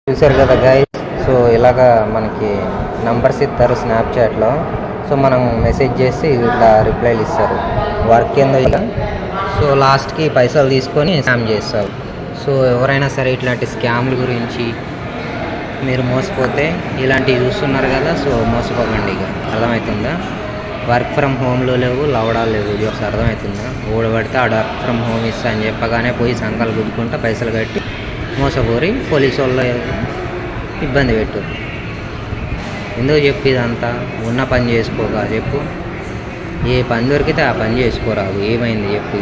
చూశారు కదా guys. So ఇలాగా మనకి నంబర్స్ ఇస్తారు స్నాప్చాట్లో. సో మనం మెసేజ్ చేసి ఇట్లా రిప్లైలు ఇస్తారు. వర్క్ ఏందో ఇక సో లాస్ట్కి పైసలు తీసుకొని స్కామ్ చేస్తారు. సో ఎవరైనా సరే ఇట్లాంటి స్కామ్ల గురించి మీరు మోసపోతే ఇలాంటివి చూస్తున్నారు కదా, సో మోసపోకండి. ఇక అర్థమవుతుందా? వర్క్ ఫ్రమ్ హోమ్లో లేవు, లవడాలు లేవు. జోక్స్ అర్థమవుతుందా? ఓడబడితే ఆడ వర్క్ ఫ్రమ్ హోమ్ ఇస్తా అని చెప్పగానే పోయి సంఘాలు గుద్దుకుంటా పైసలు కట్టి మోసపోరి పోలీసు వాళ్ళు ఇబ్బంది పెట్టు. ఎందుకు చెప్పు ఇదంతా? ఉన్న పని చేసుకోగా చెప్పు. ఏ పని దొరికితే ఆ పని చేసుకోరాదు. ఏమైంది చెప్పు?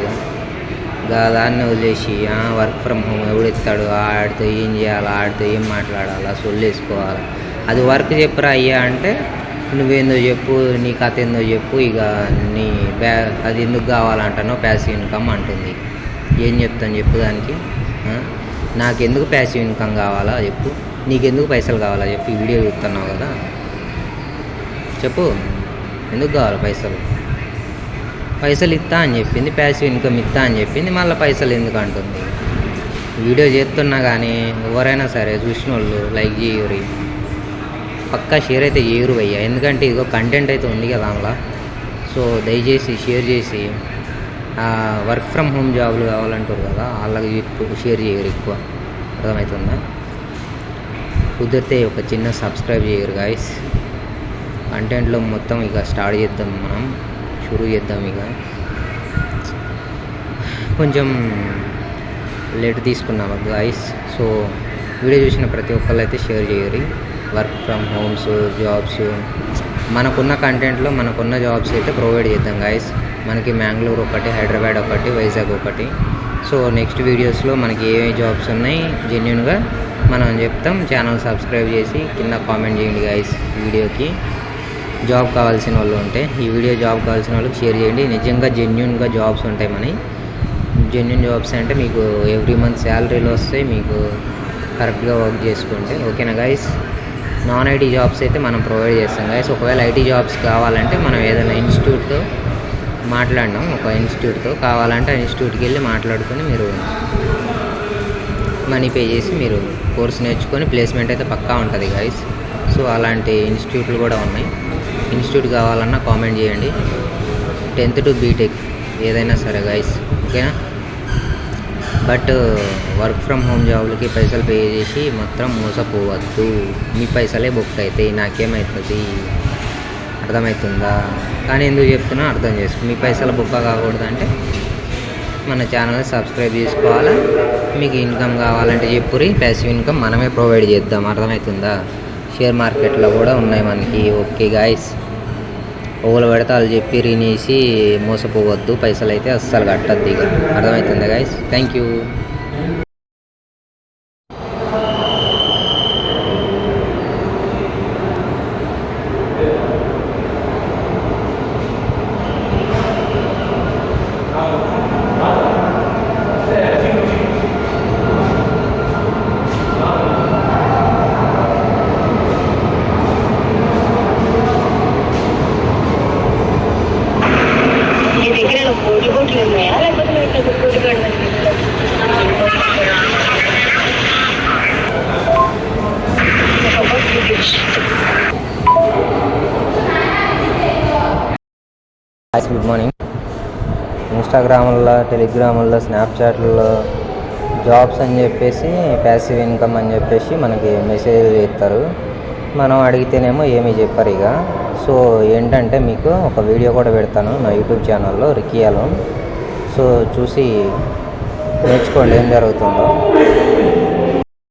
ఇక దాన్ని వదిలేసి వర్క్ ఫ్రమ్ హోమ్ ఎవడెత్తాడు, ఆడితో ఏం చేయాలి, ఆడితో ఏం మాట్లాడాలా, సొల్లేసుకోవాలి. అది వర్క్ చెప్పురా అయ్యా అంటే నువ్వేందో చెప్పు, నీ కథ ఏందో చెప్పు. ఇక నీ అది ఎందుకు కావాలంటానో ప్యాసివ్ ఇన్కమ్ అంటుంది. ఏం చెప్తాను చెప్పు దానికి? నాకెందుకు ప్యాసివ్ ఇన్కమ్ కావాలా చెప్పు? నీకెందుకు పైసలు కావాలా చెప్పు? ఈ వీడియో చూస్తున్నావు కదా, చెప్పు ఎందుకు కావాలి పైసలు? పైసలు ఇస్తా అని చెప్పింది, ప్యాసివ్ ఇన్కమ్ ఇస్తా అని చెప్పింది, మళ్ళీ పైసలు ఎందుకు అంటుంది? వీడియో చేస్తున్నా కానీ ఎవరైనా సరే చూసిన వాళ్ళు లైక్ చేయరు, పక్కా షేర్ అయితే చేయరు అయ్యా. ఎందుకంటే ఇదిగో కంటెంట్ అయితే ఉంది కదా అందులో. సో దయచేసి షేర్ చేసి వర్క్ ఫ్రమ్ హోమ్ జాబులు కావాలంటారు కదా, వాళ్ళకి షేర్ చేయరు ఎక్కువ. అర్థమవుతుందా? కుదిరితే ఒక చిన్న సబ్స్క్రైబ్ చేయరు గాయస్. కంటెంట్లో మొత్తం ఇక స్టార్ట్ చేద్దాం, మనం షురూ చేద్దాం. ఇక కొంచెం లేట్ తీసుకున్నాం గాయస్. సో వీడియో చూసిన ప్రతి ఒక్కళ్ళు అయితే షేర్ చేయరు. వర్క్ ఫ్రమ్ హోమ్స్ జాబ్స్ మనకున్న కంటెంట్లో మనకున్న జాబ్స్ అయితే ప్రొవైడ్ చేద్దాం గాయస్. మనకి మ్యాంగ్లూర్ ఒకటి, హైదరాబాద్ ఒకటి, వైజాగ్ ఒకటి. సో నెక్స్ట్ వీడియోస్లో మనకి ఏ జాబ్స్ ఉన్నాయి జెన్యున్గా మనం చెప్తాం. ఛానల్ సబ్స్క్రైబ్ చేసి కింద కామెంట్ చేయండి గాయస్. వీడియోకి జాబ్ కావాల్సిన వాళ్ళు ఉంటే, ఈ వీడియో జాబ్ కావాల్సిన వాళ్ళకి షేర్ చేయండి. నిజంగా జెన్యున్గా జాబ్స్ ఉంటాయి మనకి. జెన్యున్ జాబ్స్ అంటే మీకు ఎవ్రీ మంత్ శాలరీలు వస్తాయి, మీకు కరెక్ట్గా వర్క్ చేసుకుంటే. ఓకేనా గాయస్? నాన్ ఐటీ జాబ్స్ అయితే మనం ప్రొవైడ్ చేస్తాం గాయస్. ఒకవేళ ఐటీ జాబ్స్ కావాలంటే మనం ఏదైనా ఇన్స్టిట్యూట్తో మాట్లాడినాం, ఒక ఇన్స్టిట్యూట్తో కావాలంటే ఆ ఇన్స్టిట్యూట్కి వెళ్ళి మాట్లాడుకొని మీరు మనీ పే చేసి మీరు కోర్స్ నేర్చుకొని ప్లేస్మెంట్ అయితే పక్కా ఉంటుంది గాయస్. సో అలాంటి ఇన్స్టిట్యూట్లు కూడా ఉన్నాయి. ఇన్స్టిట్యూట్ కావాలన్నా కామెంట్ చేయండి. 10th to బీటెక్ ఏదైనా సరే గాయస్. ఓకేనా? బట్ వర్క్ ఫ్రమ్ హోమ్ జాబ్లకి పైసలు పే చేసి మాత్రం మోసపోవద్దు. మీ పైసలే బుక్ అవుతాయి, నాకేమవుతుంది? అర్థమవుతుందా? కానీ ఎందుకు చెప్తున్నా అర్థం చేసుకో. మీ పైసలు బుక్ కాకూడదంటే మన ఛానల్ సబ్స్క్రైబ్ చేసుకోవాలా. మీకు ఇన్కమ్ కావాలంటే చెప్పురి, ప్యాసివ్ ఇన్కమ్ మనమే ప్రొవైడ్ చేద్దాం. అర్థమవుతుందా? షేర్ మార్కెట్లో కూడా ఉన్నాయి మనకి. ఓకే గాయస్, ఓలు పెడితే వాళ్ళు చెప్పి రినేసి మోసపోవద్దు. పైసలు అయితే అస్సలు కట్టద్దు. ఇక అర్థమవుతుందా guys? Thank you. Good morning. ఇన్స్టాగ్రామ్లో, టెలిగ్రామ్లో, స్నాప్చాట్లో జాబ్స్ అని చెప్పేసి ప్యాసివ్ ఇన్కమ్ అని చెప్పేసి మనకి మెసేజ్ చేస్తారు. మనం అడిగితేనేమో ఏమీ చెప్పరు. ఇక సో ఏంటంటే మీకు ఒక వీడియో కూడా పెడతాను నా యూట్యూబ్ ఛానల్లో, రికియాలో. సో చూసి నేర్చుకోండి ఏం జరుగుతుందో.